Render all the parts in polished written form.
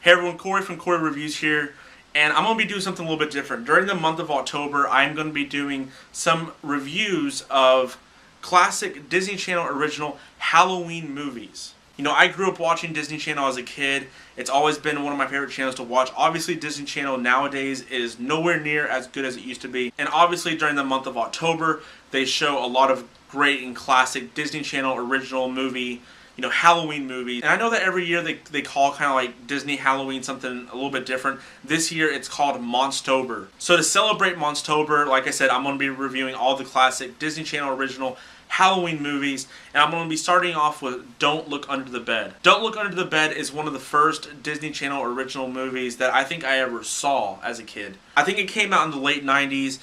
Hey everyone, Corey from CoreyReviews here, and I'm going to be doing something a little bit different. During the month of October, I'm going to be doing some reviews of classic Disney Channel original Halloween movies. You know, I grew up watching Disney Channel as a kid. It's always been one of my favorite channels to watch. Obviously, Disney Channel nowadays is nowhere near as good as it used to be. And obviously, during the month of October, they show a lot of great and classic Disney Channel original movie, Halloween movies. And I know that every year they call kind of like Disney Halloween something a little bit different. This year it's called Monstober. So to celebrate Monstober, like I said, I'm going to be reviewing all the classic Disney Channel original Halloween movies, and I'm going to be starting off with Don't Look Under the Bed. Don't Look Under the Bed is one of the first Disney Channel original movies that I think I ever saw as a kid. I think it came out in the late 90s.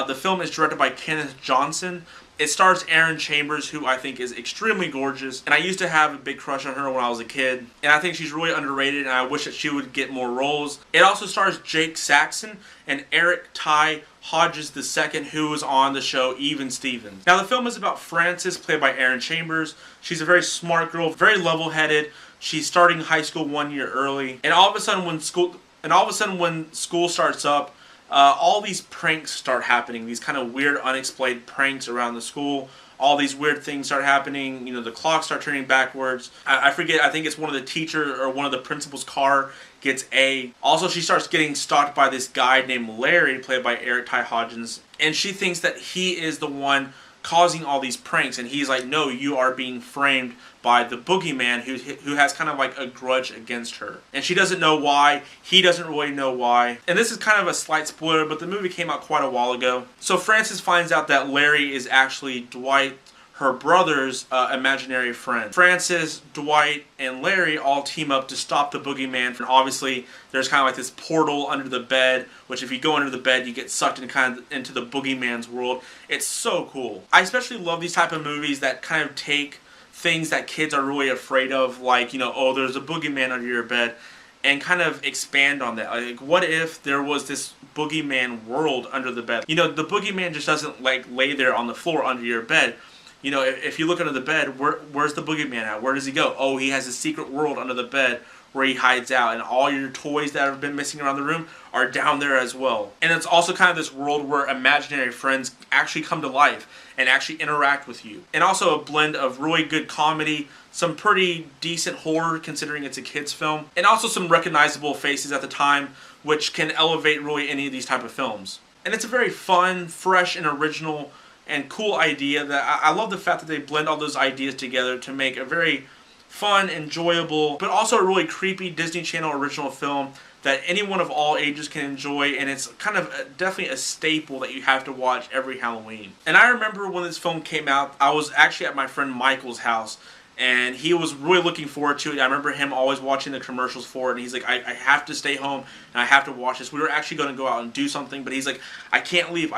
The film is directed by Kenneth Johnson. It stars Erin, who I think is extremely gorgeous, and I used to have a big crush on her when I was a kid, and I think she's really underrated, and I wish that she would get more roles. It also stars Jake Saxon and Eric Ty Hodges II, who was on the show Even Stevens. Now the film is about Frances, played by Erin Chambers. She's a very smart girl, very level-headed. She's starting high school 1 year early, and all of a sudden when school starts up, all these pranks start happening. These kind of weird, unexplained pranks around the school. All these weird things start happening. You know, the clocks start turning backwards. I forget. I think it's one of the teachers or one of the principal's car gets A. Also, she starts getting stalked by this guy named Larry, played by Eric Ty Hodges, and she thinks that he is the one causing all these pranks, and he's like, no, you are being framed by the boogeyman who has kind of like a grudge against her. And she doesn't know why, he doesn't really know why. And this is kind of a slight spoiler, but the movie came out quite a while ago. So Frances finds out that Larry is actually Dwight, her brother's imaginary friend. Frances, Dwight, and Larry all team up to stop the boogeyman. And obviously, there's kind of like this portal under the bed, which if you go under the bed, you get sucked into the boogeyman's world. It's so cool. I especially love these type of movies that kind of take things that kids are really afraid of, like, oh, there's a boogeyman under your bed, and kind of expand on that. Like, what if there was this boogeyman world under the bed? The boogeyman just doesn't like lay there on the floor under your bed. If you look under the bed, where's the boogeyman at? Where does he go? Oh, he has a secret world under the bed where he hides out, and all your toys that have been missing around the room are down there as well. And it's also kind of this world where imaginary friends actually come to life and actually interact with you. And also a blend of really good comedy, some pretty decent horror considering it's a kid's film, and also some recognizable faces at the time, which can elevate really any of these type of films. And it's a very fun, fresh, and original and cool idea that I love the fact that they blend all those ideas together to make a very fun, enjoyable, but also a really creepy Disney Channel original film that anyone of all ages can enjoy, and it's kind of definitely a staple that you have to watch every Halloween. And I remember when this film came out, I was actually at my friend Michael's house, and he was really looking forward to it. I remember him always watching the commercials for it, and he's like, I have to stay home, and I have to watch this. We were actually going to go out and do something, but he's like, I can't leave.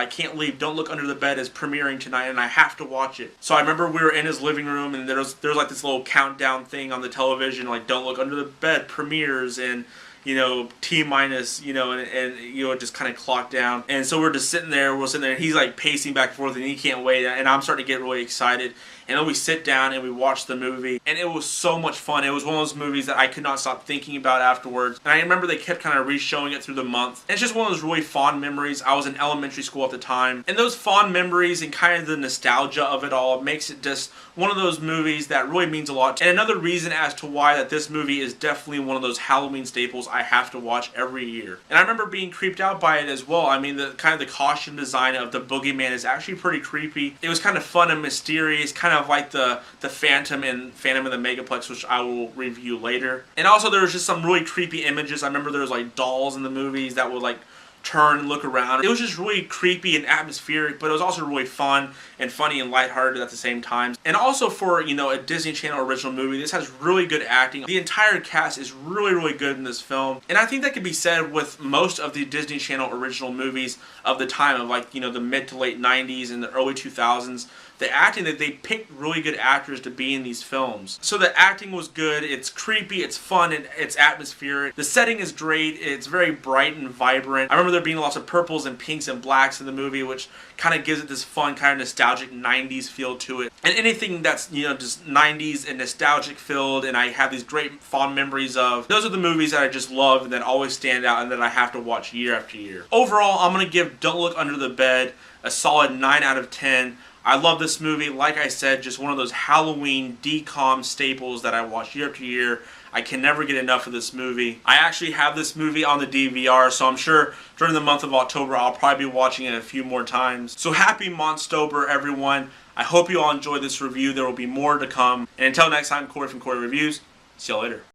Don't Look Under the Bed is premiering tonight, and I have to watch it. So I remember we were in his living room, and there was like this little countdown thing on the television, like Don't Look Under the Bed premieres, and T minus, and it just kind of clocked down. And so we're sitting there, and he's like pacing back and forth, and he can't wait, and I'm starting to get really excited. And then we sit down and we watch the movie, and it was so much fun. It was one of those movies that I could not stop thinking about afterwards. And I remember they kept kind of re-showing it through the month. And it's just one of those really fond memories. I was in elementary school at the time, and those fond memories and kind of the nostalgia of it all makes it just one of those movies that really means a lot. And another reason as to why that this movie is definitely one of those Halloween staples I have to watch every year. And I remember being creeped out by it as well. I mean, the costume design of the boogeyman is actually pretty creepy. It was kind of fun and mysterious, kind of like the Phantom in the Megaplex, which I will review later. And also there was just some really creepy images. I remember there was like dolls in the movies that would like turn and look around. It was just really creepy and atmospheric, but it was also really fun and funny and lighthearted at the same time. And also for, a Disney Channel original movie, this has really good acting. The entire cast is really, really good in this film. And I think that could be said with most of the Disney Channel original movies of the time, of like, the mid to late 90s and the early 2000s. the acting, that they picked really good actors to be in these films. So the acting was good, it's creepy, it's fun, and it's atmospheric. The setting is great, it's very bright and vibrant. I remember there being lots of purples and pinks and blacks in the movie, which kind of gives it this fun, kind of nostalgic 90s feel to it. And anything that's, you know, just 90s and nostalgic filled, and I have these great fond memories of, those are the movies that I just love and that always stand out and that I have to watch year after year. Overall, I'm going to give Don't Look Under the Bed a solid 9 out of 10. I love this movie. Like I said, just one of those Halloween DCOM staples that I watch year after year. I can never get enough of this movie. I actually have this movie on the DVR, so I'm sure during the month of October I'll probably be watching it a few more times. So happy Monstober, everyone. I hope you all enjoyed this review. There will be more to come. And until next time, Corey from Corey Reviews. See y'all later.